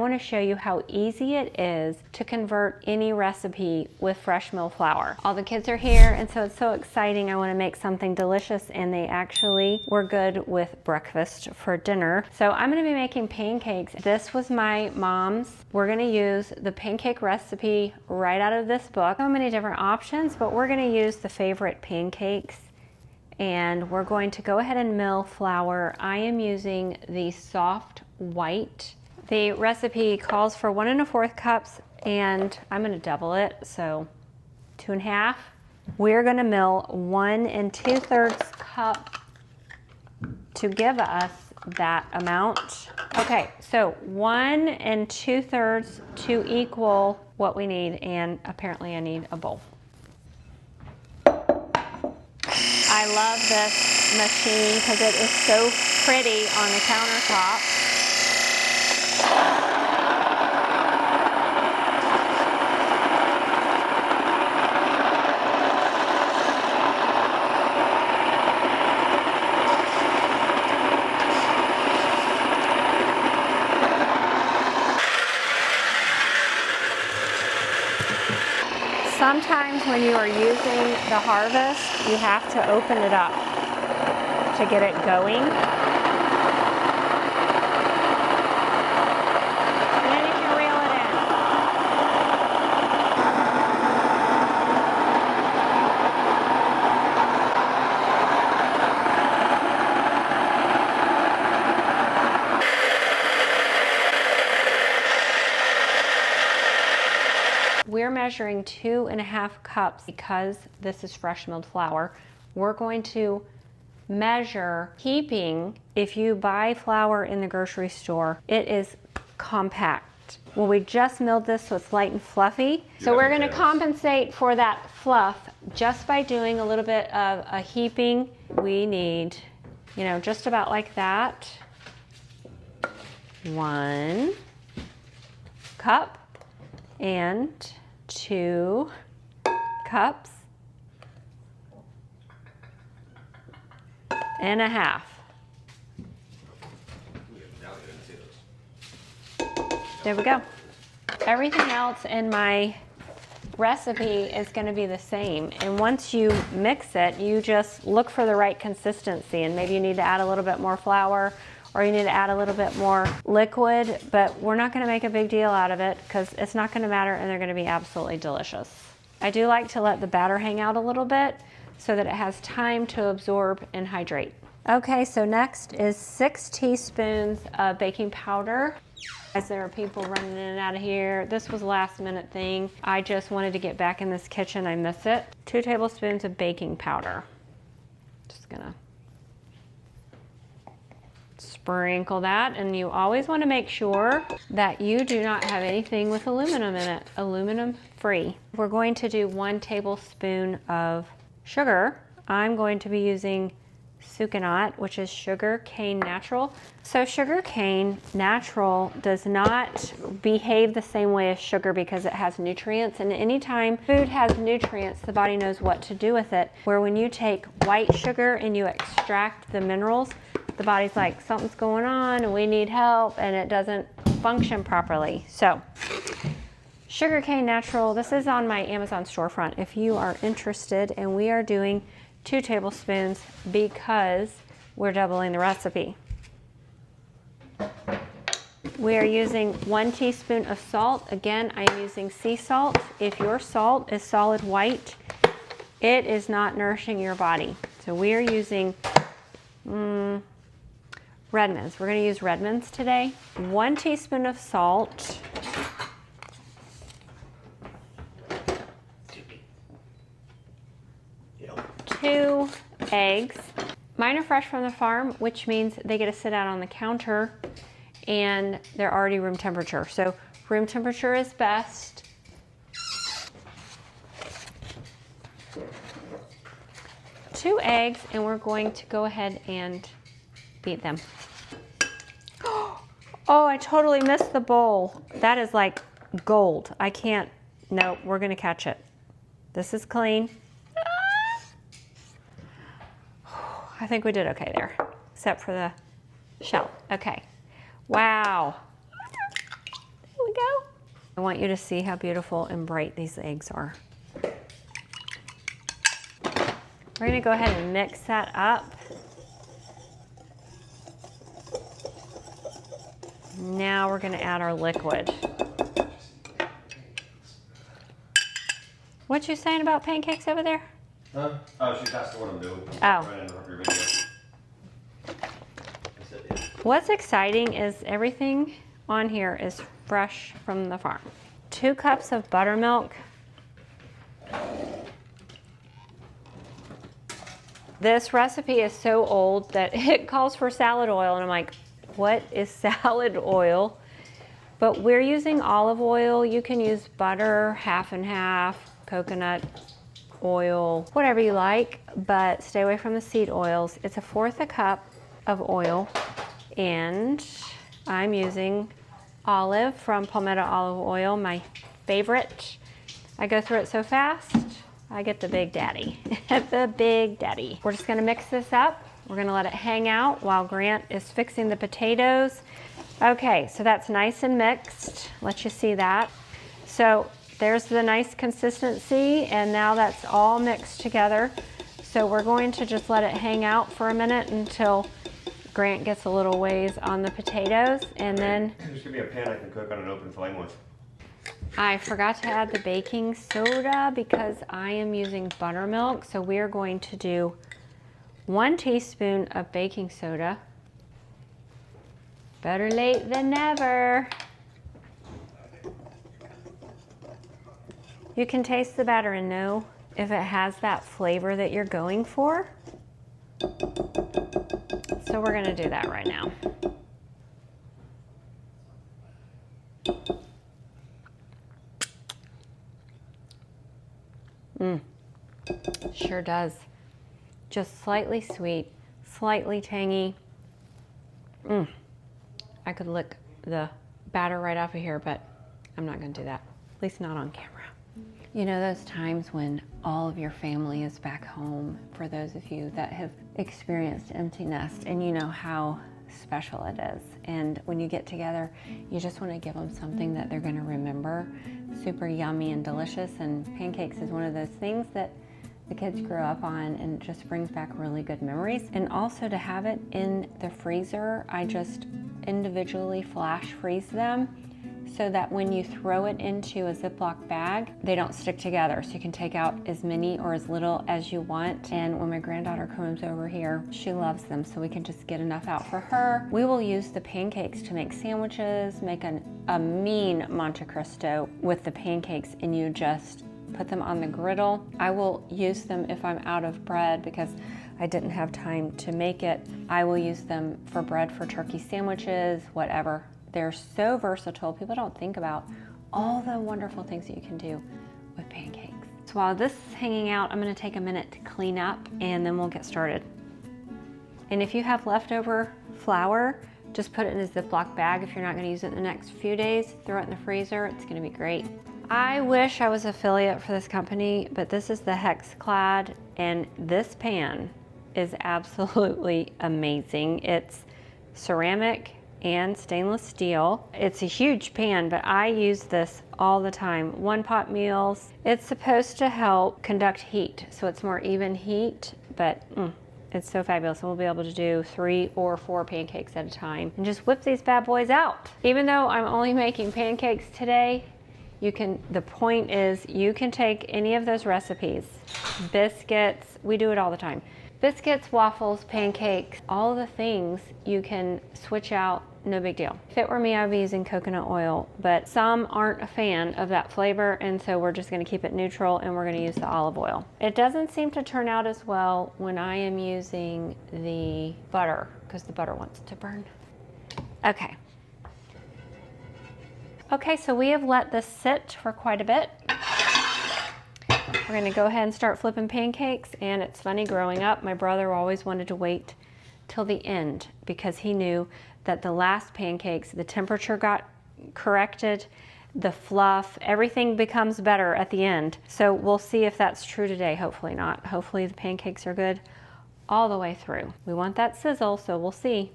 want to show you how easy it is to convert any recipe with fresh mill flour. All the kids are here, and so it's so exciting. I want to make something delicious, and they actually were good with breakfast for dinner. So I'm going to be making pancakes. This was my mom's. We're going to use the pancake recipe right out of this book. So many different options, but we're going to use the favorite pancakes. And we're going to go ahead and mill flour. I am using the soft white. The recipe calls for 1 1/4 cups, and I'm going to double it, so 2 1/2. We're going to mill 1 2/3 cup to give us that amount. Okay, so 1 2/3 to equal what we need, and apparently I need a bowl. I love this machine because it is so pretty on the countertop. Sometimes when you are using the harvest, you have to open it up to get it going. And then you can reel it in. We're measuring 2 1/2 cups because this is fresh milled flour. We're going to measure heaping. If you buy flour in the grocery store, it is compact. Well, we just milled this so it's light and fluffy. So we're going to compensate for that fluff just by doing a little bit of a heaping. We need, you know, just about like that. 1 cup and 2 cups and a half. There we go. Everything else in my recipe is going to be the same. And once you mix it, you just look for the right consistency, and maybe you need to add a little bit more flour, or you need to add a little bit more liquid, but we're not going to make a big deal out of it because it's not going to matter, and they're going to be absolutely delicious. I do like to let the batter hang out a little bit so that it has time to absorb and hydrate. Okay, so next is 6 teaspoons of baking powder. As there are people running in and out of here, this was a last minute thing. I just wanted to get back in this kitchen. I miss it. 2 tablespoons of baking powder. Just gonna sprinkle that, and you always want to make sure that you do not have anything with aluminum in it. Aluminum free. We're going to do 1 tablespoon of sugar. I'm going to be using sucanat, which is sugar cane natural. So sugar cane natural does not behave the same way as sugar because it has nutrients, and anytime food has nutrients, the body knows what to do with it. Where when you take white sugar and you extract the minerals, the body's like, something's going on and we need help, and it doesn't function properly. So sugar cane natural, this is on my Amazon storefront if you are interested, and we are doing 2 tablespoons because we're doubling the recipe. We are using 1 teaspoon of salt. Again, I'm using sea salt. If your salt is solid white, it is not nourishing your body. So we are using Redmond's. We're going to use Redmond's today. 1 teaspoon of salt. 2 eggs. Mine are fresh from the farm, which means they get to sit out on the counter and they're already room temperature. So room temperature is best. 2 eggs, and we're going to go ahead and beat them. Oh, I totally missed the bowl. That is like gold. I can't, no, we're gonna catch it. This is clean. I think we did okay there, except for the shell. Okay. Wow. I want you to see how beautiful and bright these eggs are. We're gonna go ahead and mix that up. Now we're gonna add our liquid. What you saying about pancakes over there? Huh? Oh, she's asking what I'm doing. Oh. Trying to interrupt your video. What's exciting is everything on here is fresh from the farm. 2 cups of buttermilk. This recipe is so old that it calls for salad oil, and I'm like, what is salad oil? But we're using olive oil. You can use butter, half and half, coconut oil, whatever you like, but stay away from the seed oils. It's 1/4 a cup of oil, and I'm using olive from Palmetto Olive Oil, my favorite. I go through it so fast, I get the Big Daddy, the Big Daddy. We're just gonna mix this up. We're gonna let it hang out while Grant is fixing the potatoes. Okay, so that's nice and mixed. Let you see that. So there's the nice consistency, and now that's all mixed together. So we're going to just let it hang out for a minute until Grant gets a little ways on the potatoes, and then... Just give me a pan I can cook on an open flame with. I forgot to add the baking soda because I am using buttermilk. So we are going to do 1 teaspoon of baking soda. Better late than never. You can taste the batter and know if it has that flavor that you're going for. So we're gonna do that right now. Sure does. Just slightly sweet, slightly tangy. I could lick the batter right off of here, but I'm not gonna do that. At least not on camera. You know those times when all of your family is back home, for those of you that have experienced empty nest, and you know how special it is. And when you get together, you just want to give them something that they're going to remember. Super yummy and delicious, and pancakes is one of those things that the kids grew up on, and it just brings back really good memories. And also to have it in the freezer, I just individually flash freeze them so that when you throw it into a Ziploc bag, they don't stick together. So you can take out as many or as little as you want. And when my granddaughter comes over here, she loves them, so we can just get enough out for her. We will use the pancakes to make sandwiches, make a mean Monte Cristo with the pancakes, and you just put them on the griddle. I will use them if I'm out of bread because I didn't have time to make it. I will use them for bread for turkey sandwiches, whatever. They're so versatile. People don't think about all the wonderful things that you can do with pancakes. So while this is hanging out, I'm gonna take a minute to clean up, and then we'll get started. And if you have leftover flour, just put it in a Ziploc bag. If you're not gonna use it in the next few days, throw it in the freezer. It's gonna be great. I wish I was affiliate for this company, but this is the Hexclad, and this pan is absolutely amazing. It's ceramic and stainless steel. It's a huge pan, but I use this all the time. 1-pot meals. It's supposed to help conduct heat, so it's more even heat, but it's so fabulous. And we'll be able to do 3 or 4 pancakes at a time and just whip these bad boys out. Even though I'm only making pancakes today, the point is you can take any of those recipes, biscuits, we do it all the time. Biscuits, waffles, pancakes, all the things you can switch out, no big deal. If it were me, I'd be using coconut oil, but some aren't a fan of that flavor, and so we're just gonna keep it neutral, and we're gonna use the olive oil. It doesn't seem to turn out as well when I am using the butter, because the butter wants to burn. Okay. Okay, so we have let this sit for quite a bit. We're gonna go ahead and start flipping pancakes, and it's funny, growing up, my brother always wanted to wait till the end because he knew that the last pancakes, the temperature got corrected, the fluff, everything becomes better at the end. So we'll see if that's true today. Hopefully not. Hopefully the pancakes are good all the way through. We want that sizzle, so we'll see.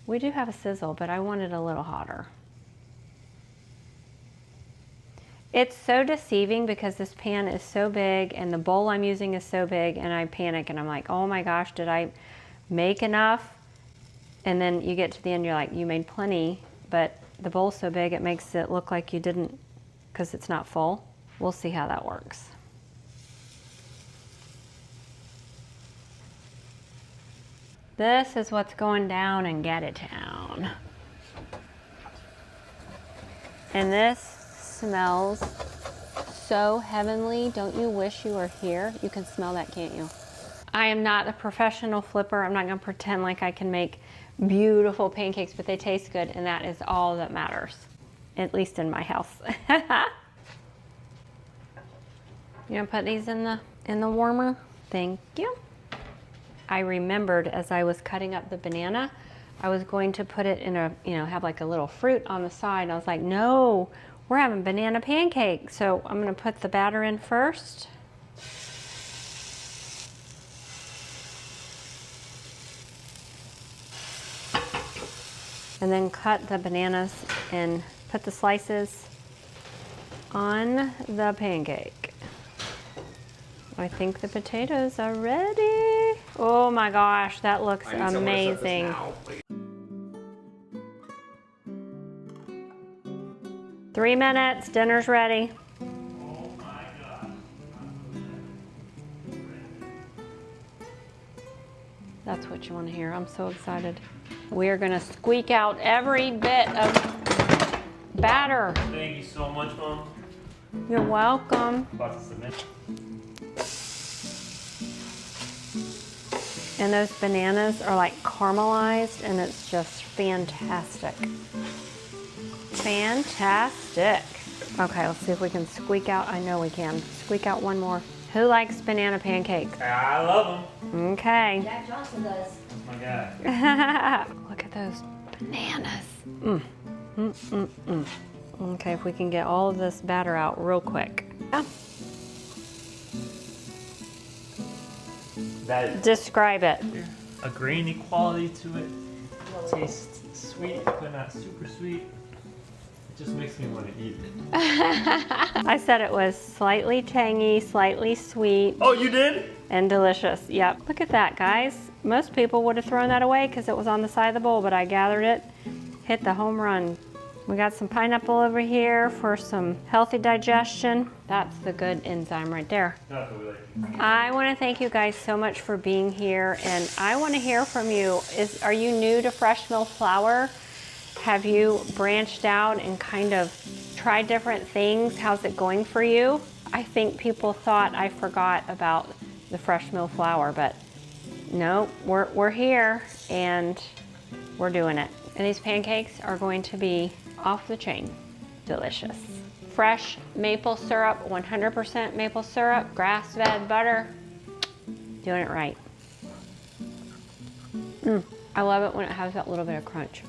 We do have a sizzle, but I want it a little hotter. It's so deceiving because this pan is so big and the bowl I'm using is so big, and I panic and I'm like, oh my gosh, did I make enough? And then you get to the end, you're like, you made plenty, but the bowl's so big it makes it look like you didn't because it's not full. We'll see how that works. This is what's going down in Gaddatown. And this smells so heavenly. Don't you wish you were here? You can smell that, can't you? I am not a professional flipper. I'm not gonna pretend like I can make beautiful pancakes, but they taste good, and that is all that matters, at least in my house. You gonna put these in the warmer? Thank you. I remembered as I was cutting up the banana, I was going to put it in a, have like a little fruit on the side. And I was like, no, we're having banana pancakes. So I'm gonna put the batter in first. And then cut the bananas and put the slices on the pancake. I think the potatoes are ready. Oh my gosh, that looks amazing. 3 minutes, dinner's ready. Oh my God. That's what you want to hear. I'm so excited. We are gonna squeak out every bit of batter. Thank you so much, Mom. You're welcome. About to submit. And those bananas are like caramelized, and it's just fantastic. Fantastic. Okay, let's see if we can squeak out. I know we can. Squeak out one more. Who likes banana pancakes? I love them. Okay. Jack Johnson does. Oh my God. Look at those bananas. Okay, if we can get all of this batter out real quick. Oh, That describe it. a grainy quality to it. Tastes sweet, but not super sweet. It just makes me want to eat it. I said it was slightly tangy, slightly sweet, Oh, you did? and delicious. Yep. Look at that, guys. Most people would have thrown that away because it was on the side of the bowl, but I gathered it, hit the home run. We got some pineapple over here for some healthy digestion. That's the good enzyme right there. Not that we like it. I want to thank you guys so much for being here, and I want to hear from you. Are you new to fresh milled flour? Have you branched out and kind of tried different things? How's it going for you? I think people thought I forgot about the fresh milled flour, but no, we're here and we're doing it. And these pancakes are going to be off the chain delicious. Fresh maple syrup, 100% maple syrup, grass-fed butter. Doing it right. I love it when it has that little bit of crunch.